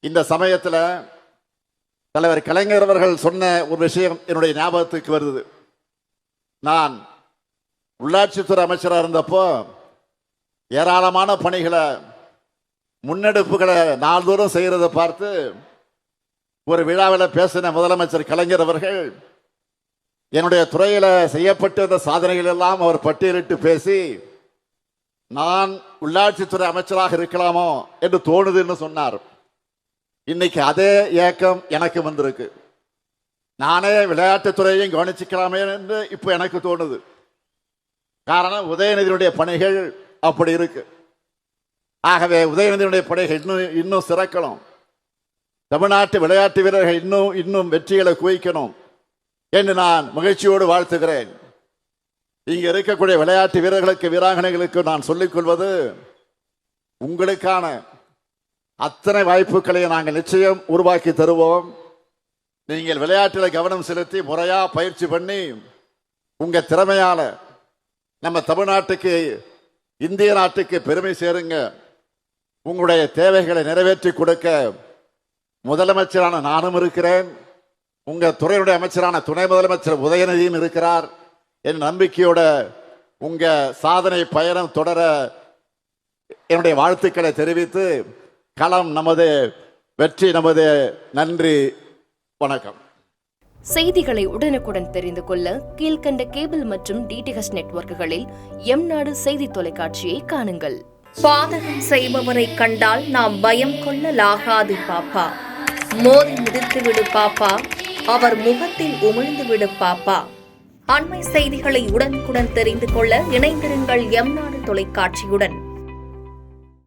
இந்த சமயத்தில் தலைவர் கலைஞர் அவர்கள் சொன்ன ஒரு விஷயம் என்னுடைய ஞாபகத்துக்கு வருது. நான் உள்ளாட்சித்துறை அமைச்சராக இருந்தப்போ ஏராளமான பணிகளை முன்னெடுப்புகளை நாள்தோறும் செய்கிறத பார்த்து ஒரு விழாவில் பேசின முதலமைச்சர் கலைஞர் அவர்கள் என்னுடைய துறையில் செய்யப்பட்ட சாதனைகள் எல்லாம் அவர் பட்டியலிட்டு பேசி, நான் உள்ளாட்சித்துறை அமைச்சராக இருக்கலாமோ என்று தோணுதுன்னு சொன்னார். இன்னைக்கு அதே ஏக்கம் எனக்கு வந்திருக்கு. நானே விளையாட்டுத்துறையையும் கவனிச்சுக்கலாமே என்று இப்போ எனக்கு தோணுது. காரணம், உதயநிதியுடைய பணிகள் அப்படி இருக்கு. ஆகவே உதயநிதியுடைய பணிகள் இன்னும் சிறக்கணும். தமிழ்நாட்டு விளையாட்டு வீரர்கள் இன்னும் வெற்றிகளை குவிக்கணும் என்று நான் மகிழ்ச்சியோடு வாழ்த்துகிறேன். இங்க இருக்கக்கூடிய விளையாட்டு வீரர்களுக்கு வீராங்கனைகளுக்கு நான் சொல்லிக் கொள்வது, உங்களுக்கான அத்தனை வாய்ப்புகளை நாங்கள் நிச்சயம் உருவாக்கி தருவோம். நீங்கள் விளையாட்டில் கவனம் செலுத்தி முறையா பயிற்சி பண்ணி உங்க திறமையால நம்ம தமிழ்நாட்டுக்கு, இந்திய நாட்டுக்கு பெருமை சேருங்க. உங்களுடைய தேவைகளை நிறைவேற்றி கொடுக்க முதலமைச்சரான நானும் இருக்கிறேன். உங்க துறையுடைய அமைச்சரான துணை முதலமைச்சர் உதயநிதியும் இருக்கிறார். என் நம்பிக்கையோட உங்க சாதனை பயணம் தொடர என்னுடைய வாழ்த்துக்களை தெரிவித்து, களம் நமது, வெற்றி நமது. நன்றி, வணக்கம். செய்திகளை உடனுக்குடன் தெரிந்து கொள்ள கீழ்கண்ட கேபிள் மற்றும் டிடிஎச் நெட்வொர்க்குகளில் எம்நாடு செய்தி தொலைக்காட்சியை காணுங்கள். பாதகம் செய்பவரை கண்டால் நாம் பயம் கொள்ளலாகாது பாப்பா. மோதி மிதித்துவிடு பாப்பா, அவர் முகத்தில் உமிழ்ந்துவிடு பாப்பா. அண்மை செய்திகளை உடனுக்குடன் தெரிந்து கொள்ள இணைந்திருங்கள் எம்நாடு தொலைக்காட்சியுடன்.